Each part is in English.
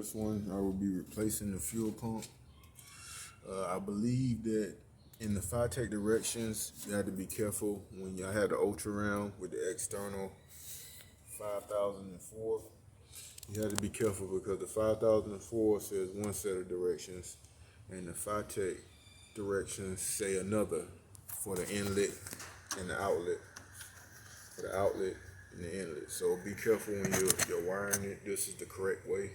this one, I will be replacing the fuel pump. I believe that in the FiTech directions, you have to be careful when y'all have the Ultra round with the external 5004. You have to be careful because the 5004 says one set of directions and the FiTech directions say another for the inlet and the outlet. For the outlet and the inlet. So be careful when you're wiring it. This is the correct way.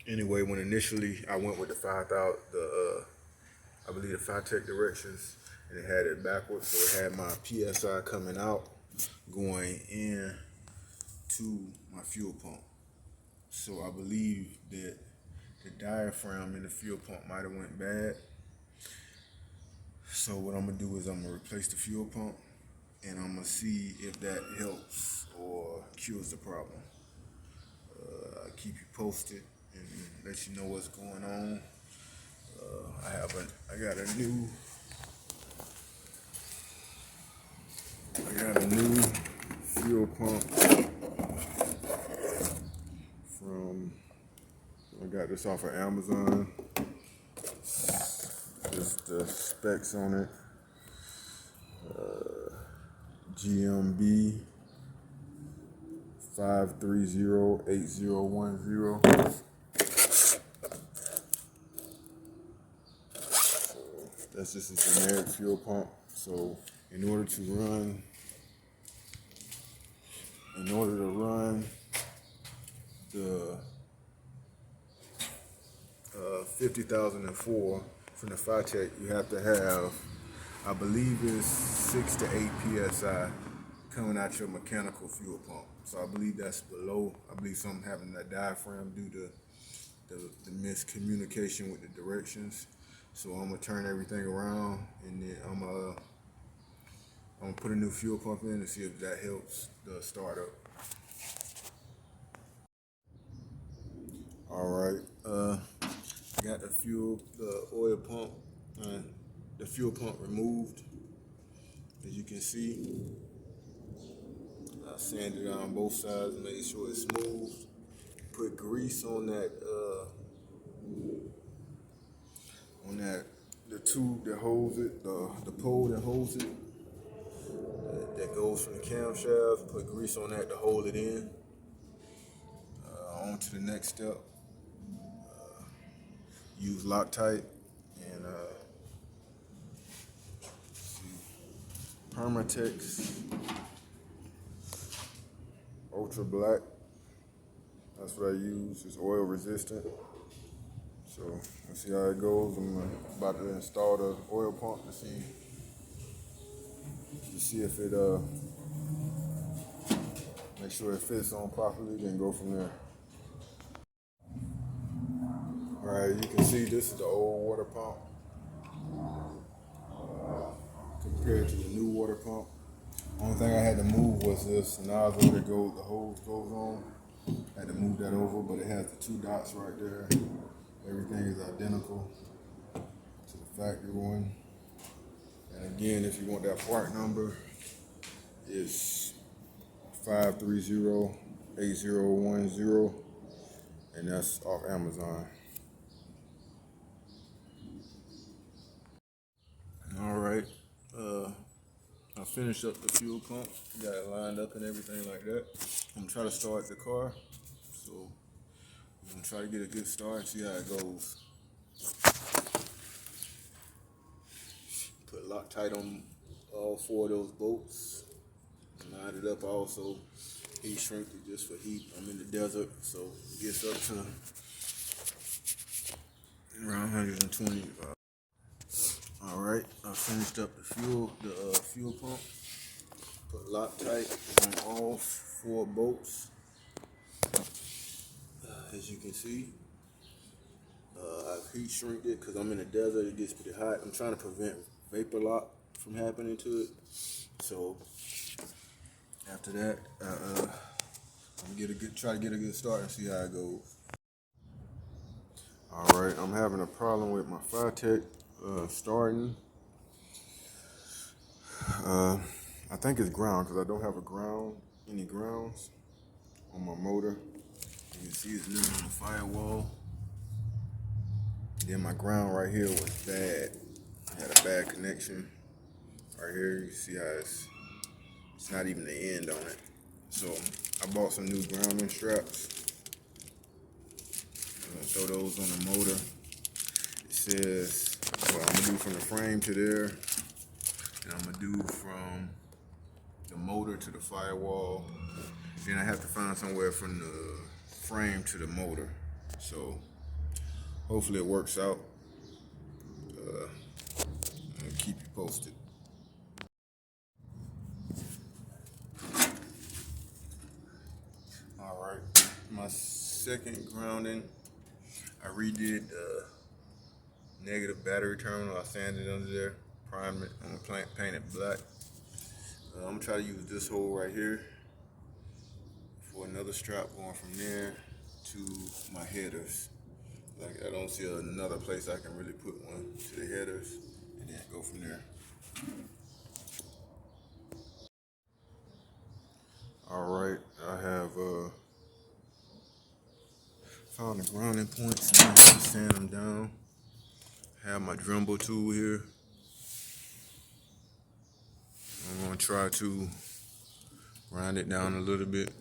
Anyway, when initially I went with the 5000, I believe the FiTech directions, and it had it backwards, so it had my PSI coming out, going in to my fuel pump. So I believe that the diaphragm in the fuel pump might have went bad. So what I'm gonna do is I'm gonna replace the fuel pump, and I'm gonna see if that helps or cures the problem. I'll keep you posted and let you know what's going on. I got a new fuel pump I got this off of Amazon. Just the specs on it. GMB 5308010. That's just a generic fuel pump. So in order to run the 50,004 from the FiTech, you have to have, I believe it's 6 to 8 psi coming out your mechanical fuel pump. So I believe that's below. I believe something happened to that diaphragm due to the miscommunication with the directions. So I'm gonna turn everything around, and then I'm gonna put a new fuel pump in and see if that helps the startup. All right, got the oil pump, the fuel pump removed. As you can see, I sanded it on both sides, made sure it's smooth. Put grease on the tube that holds it, the pole that holds it, that goes from the camshaft. Put grease on that to hold it in. On to the next step. Use Loctite and Permatex Ultra Black. That's what I use. It's oil resistant. So let's see how it goes. I'm about to install the oil pump to see if it make sure it fits on properly, then go from there. All right, you can see this is the old water pump compared to the new water pump. Only thing I had to move was this nozzle that the hose goes on. I had to move that over, but it has the 2 dots right there. Everything is identical to the factory one. And again, if you want that part number, it's 5308010, and that's off Amazon. All right, I finished up the fuel pump, got it lined up and everything like that. I'm gonna try to start the car, so I'm gonna try to get a good start and see how it goes. Put Loctite on all 4 of those bolts. Lined it up also. Heat shrink it just for heat. I'm in the desert, so it gets up to around 120. All right, I finished up the fuel pump. Put Loctite on all 4 bolts. As you can see, I've heat shrinked it because I'm in the desert. It gets pretty hot. I'm trying to prevent vapor lock from happening to it. So after that, I'm gonna try to get a good start and see how it goes. All right, I'm having a problem with my FiTech starting. I think it's ground because I don't have any grounds on my motor. You can see it's literally on the firewall. Then my ground right here was bad. I had a bad connection. Right here, you see how it's not even the end on it. So I bought some new grounding straps. I'm gonna throw those on the motor. It says, well, I'm gonna do from the frame to there, and I'm gonna do from the motor to the firewall. Then I have to find somewhere from the frame to the motor. So hopefully it works out. I'll keep you posted. All right, my second grounding, I redid the negative battery terminal. I sanded under there, primed it, I'm gonna paint it black. I'm gonna try to use this hole right here for another strap going from there to my headers. Like, I don't see another place I can really put one to the headers, and then go from there. All right, I have found the grounding points. Now I have to sand them down. I have my Dremel tool here. I'm gonna try to grind it down a little bit.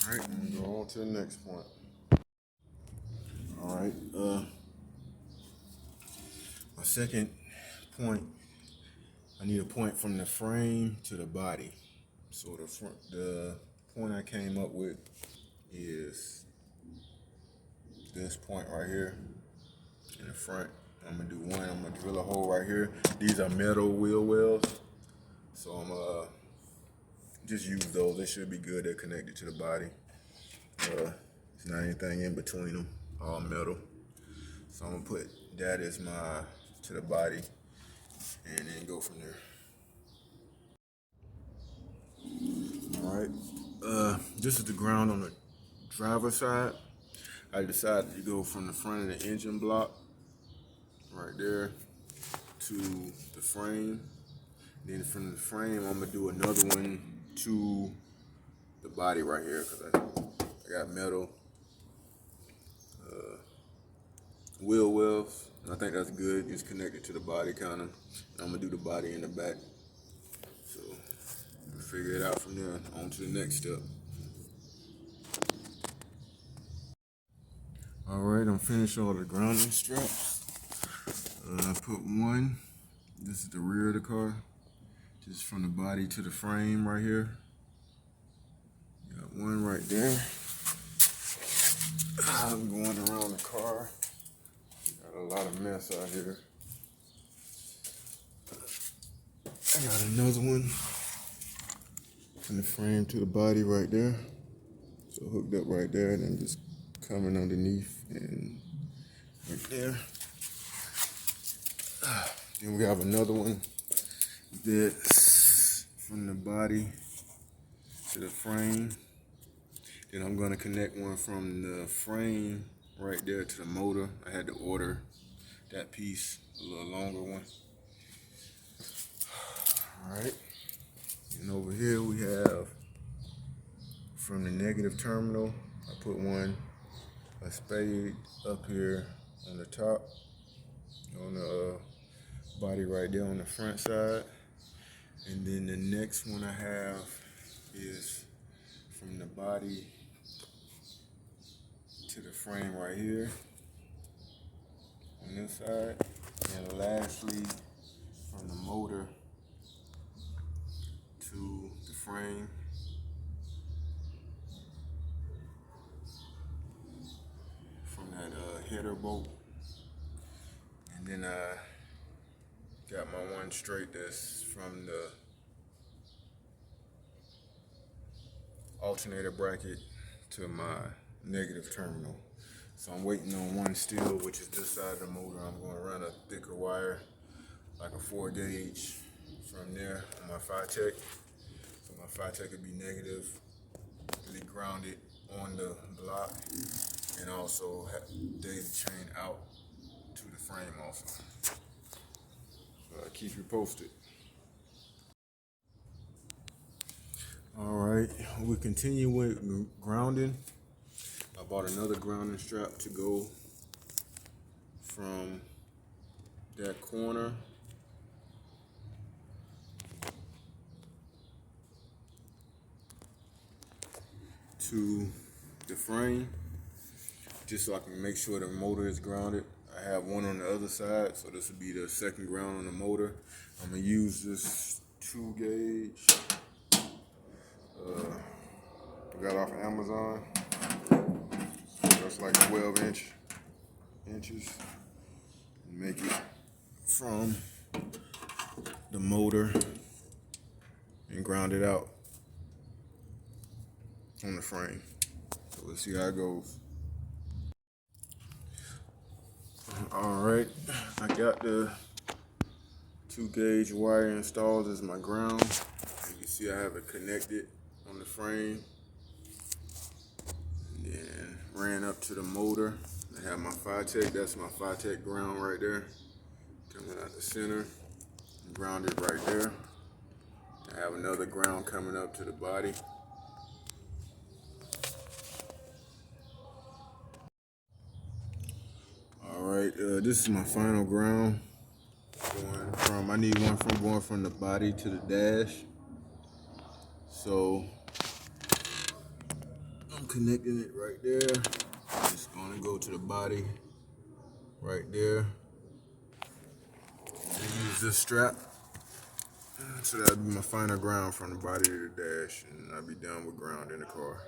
All right, I'm gonna go on to the next point. All right, my second point, I need a point from the frame to the body. So the point I came up with is this point right here in the front. I'm gonna do one. I'm gonna drill a hole right here. These are metal wheel wells, so I'm gonna just use those. They should be good. They're connected to the body. There's not anything in between them. All metal. So I'm gonna put that as my to the body, and then go from there. All right. This is the ground on the driver's side. I decided to go from the front of the engine block right there to the frame. Then from the frame, I'm gonna do another one to the body right here, because I got metal wheel wells. I think that's good. Just connected to the body, kind of. I'm gonna do the body in the back. So we'll figure it out from there. On to the next step. All right, I'm finished all the grounding straps. I put one. This is the rear of the car, just from the body to the frame right here. Got one right there. I'm going around the car. Got a lot of mess out here. I got another one from the frame to the body right there. So hooked up right there, and then just coming underneath and right there. Then we have another one that's from the body to the frame. Then I'm gonna connect one from the frame right there to the motor. I had to order that piece, a little longer one. All right, and over here we have from the negative terminal, I put a spade up here on the top, on the body right there on the front side. And then the next one I have is from the body to the frame right here on this side. And lastly, from the motor to the frame. From that header bolt. And then Got my one straight that's from the alternator bracket to my negative terminal. So I'm waiting on one still, which is this side of the motor. I'm going to run a thicker wire, like a 4 gauge from there on my 5-tech. So my 5-tech would be negative, really grounded on the block, and also daisy chain out to the frame also. So I'll keep you posted. All right, we continue with grounding. I bought another grounding strap to go from that corner to the frame, just so I can make sure the motor is grounded. I have one on the other side, so this will be the second ground on the motor. I'm gonna use this 2 gauge. I got off of Amazon. So that's like 12 inches. Make it from the motor and ground it out on the frame. So let's see how it goes. All right, I got the 2 gauge wire installed as my ground. You can see I have it connected on the frame. And then ran up to the motor. I have my 5-tech, that's my 5-tech ground right there. Coming out the center, grounded right there. I have another ground coming up to the body. All right, this is my final ground. I need one going from the body to the dash. So I'm connecting it right there. It's gonna go to the body right there. Use this strap. So that'll be my final ground from the body to the dash, and I'll be done with ground in the car.